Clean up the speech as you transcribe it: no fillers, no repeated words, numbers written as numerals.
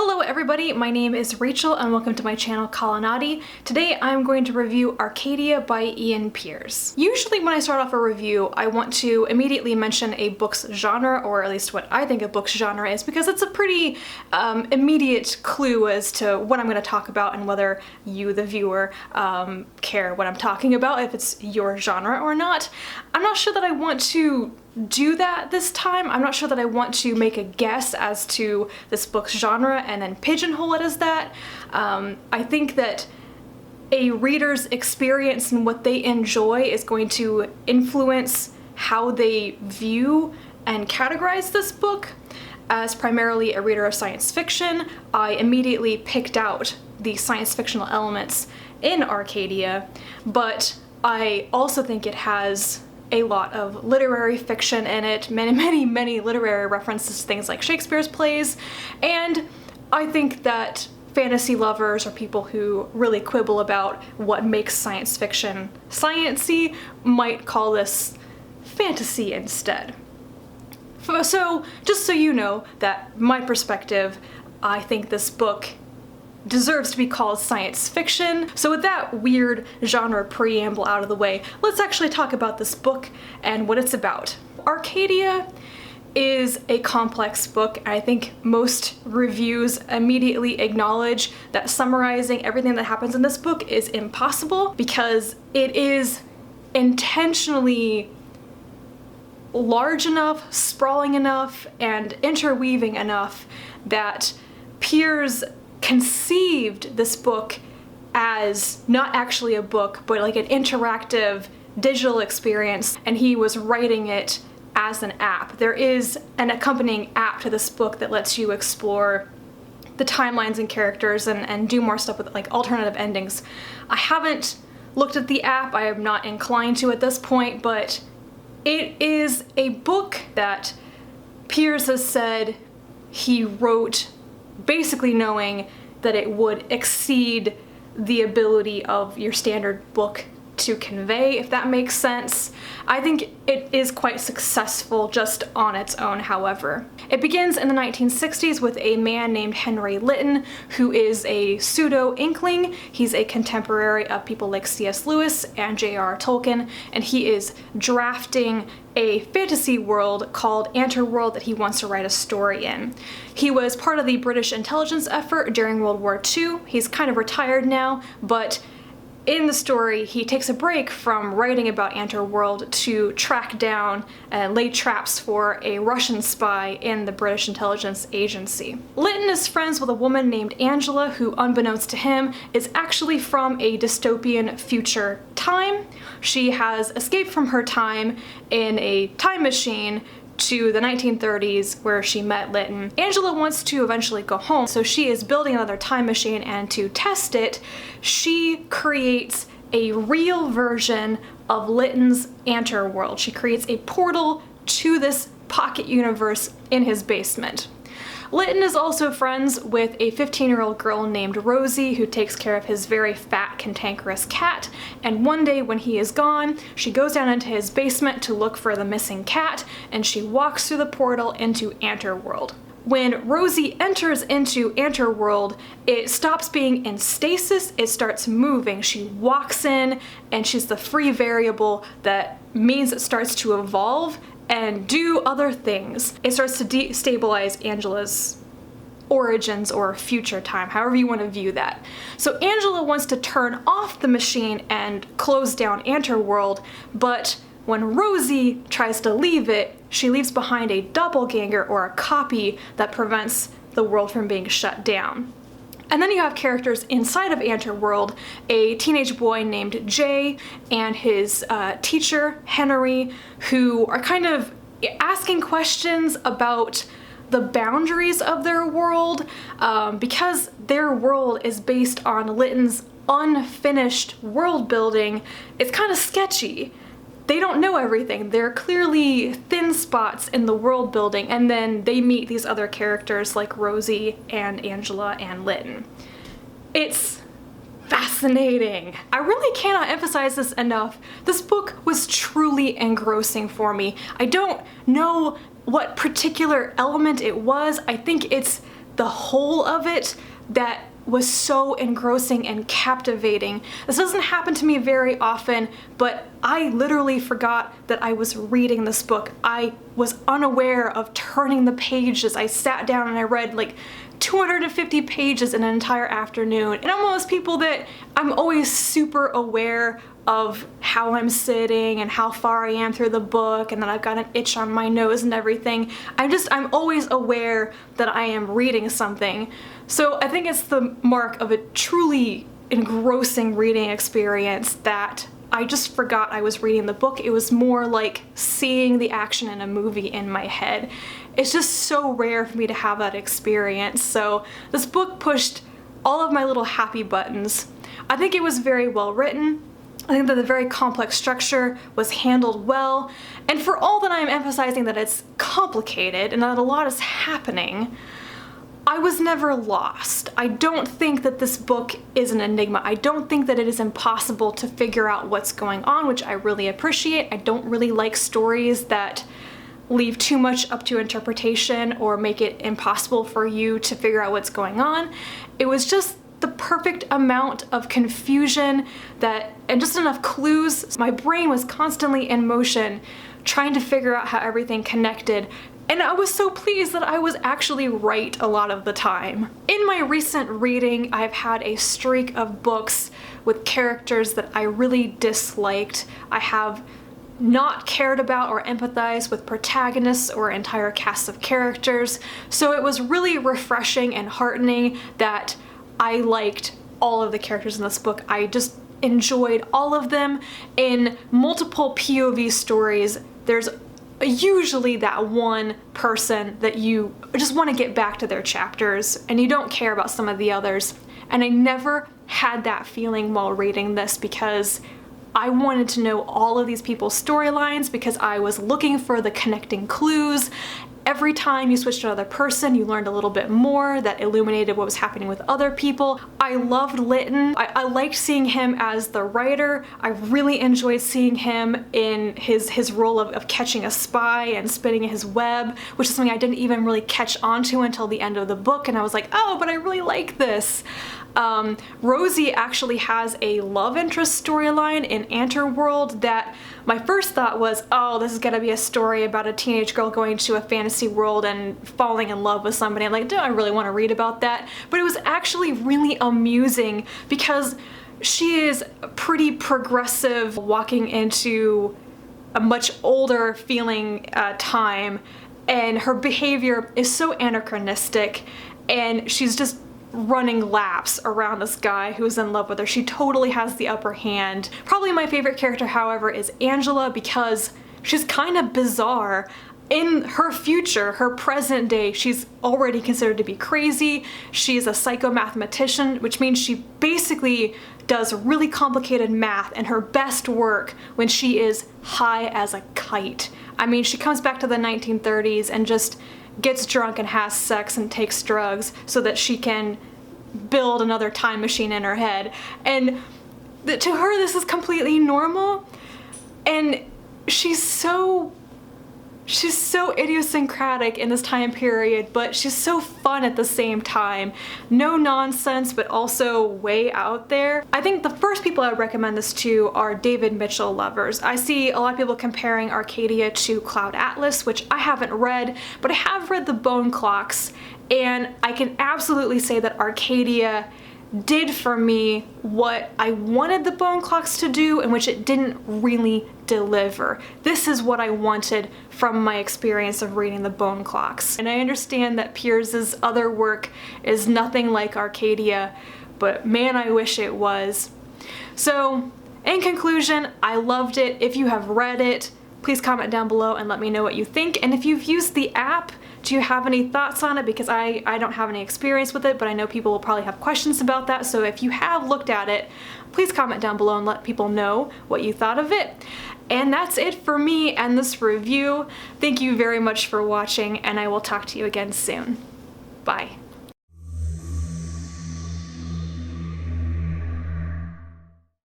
Hello everybody, my name is Rachel and welcome to my channel Kalanati. Today I'm going to review Arcadia by Iain Pears. Usually when I start off a review, I want to immediately mention a book's genre, or at least what I think a book's genre is, because it's a pretty immediate clue as to what I'm going to talk about and whether you, the viewer, care what I'm talking about, if it's your genre or not. I'm not sure that I want to do that this time. I'm not sure that I want to make a guess as to this book's genre and then pigeonhole it as that. I think that a reader's experience and what they enjoy is going to influence how they view and categorize this book. As primarily a reader of science fiction, I immediately picked out the science fictional elements in Arcadia, but I also think it has a lot of literary fiction in it, many literary references to things like Shakespeare's plays, and I think that fantasy lovers or people who really quibble about what makes science fiction science-y might call this fantasy instead. So, just so you know that my perspective, I think this book deserves to be called science fiction. So with that weird genre preamble out of the way, let's actually talk about this book and what it's about. Arcadia is a complex book, and I think most reviews immediately acknowledge that summarizing everything that happens in this book is impossible because it is intentionally large enough, sprawling enough, and interweaving enough that Pears conceived this book as not actually a book, but like an interactive digital experience, and he was writing it as an app. There is an accompanying app to this book that lets you explore the timelines and characters and do more stuff with like alternative endings. I haven't looked at the app, I am not inclined to at this point, but it is a book that Pears has said he wrote basically knowing that it would exceed the ability of your standard book to convey, if that makes sense. I think it is quite successful just on its own, however. It begins in the 1960s with a man named Henry Lytton, who is a pseudo-inkling. He's a contemporary of people like C.S. Lewis and J.R. Tolkien, and he is drafting a fantasy world called Anterworld that he wants to write a story in. He was part of the British intelligence effort during World War II. He's kind of retired now, but in the story, he takes a break from writing about Anterworld to track down and lay traps for a Russian spy in the British intelligence agency. Lytton is friends with a woman named Angela, who, unbeknownst to him, is actually from a dystopian future time. She has escaped from her time in a time machine to the 1930s where she met Lytton. Angela wants to eventually go home, so she is building another time machine, and to test it, she creates a real version of Lytton's Anterworld. She creates a portal to this pocket universe in his basement. Lytton is also friends with a 15-year-old girl named Rosie who takes care of his very fat, cantankerous cat, and one day when he is gone, she goes down into his basement to look for the missing cat, and she walks through the portal into Anterworld. When Rosie enters into Anterworld, it stops being in stasis, it starts moving. She walks in, and she's the free variable that means it starts to evolve and do other things. It starts to destabilize Angela's origins or future time, however you want to view that. So Angela wants to turn off the machine and close down Anterworld, but when Rosie tries to leave it, she leaves behind a doppelganger or a copy that prevents the world from being shut down. And then you have characters inside of Anterworld, a teenage boy named Jay and his teacher, Henry, who are kind of asking questions about the boundaries of their world, because their world is based on Lytton's unfinished world building. It's kind of sketchy. They don't know everything. There are clearly thin spots in the world building, and then they meet these other characters like Rosie and Angela and Lytton. It's fascinating. I really cannot emphasize this enough. This book was truly engrossing for me. I don't know what particular element it was. I think it's the whole of it that was so engrossing and captivating. This doesn't happen to me very often, but I literally forgot that I was reading this book. I was unaware of turning the pages. I sat down and I read like 250 pages in an entire afternoon. And I'm one of those people that I'm always super aware of how I'm sitting and how far I am through the book, and that I've got an itch on my nose and everything. I'm always aware that I am reading something. So I think it's the mark of a truly engrossing reading experience that I just forgot I was reading the book. It was more like seeing the action in a movie in my head. It's just so rare for me to have that experience. So this book pushed all of my little happy buttons. I think it was very well written. I think that the very complex structure was handled well. And for all that I'm emphasizing that it's complicated and that a lot is happening, I was never lost. I don't think that this book is an enigma. I don't think that it is impossible to figure out what's going on, which I really appreciate. I don't really like stories that leave too much up to interpretation or make it impossible for you to figure out what's going on. It was just the perfect amount of confusion and just enough clues. My brain was constantly in motion trying to figure out how everything connected. And I was so pleased that I was actually right a lot of the time. In my recent reading, I've had a streak of books with characters that I really disliked. I have not cared about or empathized with protagonists or entire casts of characters. So it was really refreshing and heartening that I liked all of the characters in this book. I just enjoyed all of them. In multiple POV stories, there's usually that one person that you just want to get back to their chapters and you don't care about some of the others. And I never had that feeling while reading this because I wanted to know all of these people's storylines because I was looking for the connecting clues. Every time you switched to another person, you learned a little bit more that illuminated what was happening with other people. I loved Lytton. I liked seeing him as the writer. I really enjoyed seeing him in his role of catching a spy and spinning his web, which is something I didn't even really catch onto until the end of the book, and I was like, oh, but I really like this. Rosie actually has a love interest storyline in Anterworld that my first thought was, oh, this is gonna be a story about a teenage girl going to a fantasy world and falling in love with somebody. I'm like, do I really want to read about that? But it was actually really amusing because she is pretty progressive, walking into a much older feeling time, and her behavior is so anachronistic, and she's just running laps around this guy who's in love with her. She totally has the upper hand. Probably my favorite character, however, is Angela because she's kind of bizarre. In her future, her present day, she's already considered to be crazy. She is a psychomathematician, which means she basically does really complicated math and her best work when she is high as a kite. I mean, she comes back to the 1930s and just gets drunk and has sex and takes drugs so that she can build another time machine in her head. And to her, this is completely normal. And she's so idiosyncratic in this time period, but she's so fun at the same time. No nonsense, but also way out there. I think the first people I would recommend this to are David Mitchell lovers. I see a lot of people comparing Arcadia to Cloud Atlas, which I haven't read, but I have read the Bone Clocks, and I can absolutely say that Arcadia did for me what I wanted the Bone Clocks to do, in which it didn't really deliver. This is what I wanted from my experience of reading the Bone Clocks. And I understand that Pears's other work is nothing like Arcadia, but man, I wish it was. So, in conclusion, I loved it. If you have read it, please comment down below and let me know what you think. And if you've used the app, do you have any thoughts on it? Because I don't have any experience with it, but I know people will probably have questions about that. So if you have looked at it, please comment down below and let people know what you thought of it. And that's it for me and this review. Thank you very much for watching, and I will talk to you again soon. Bye.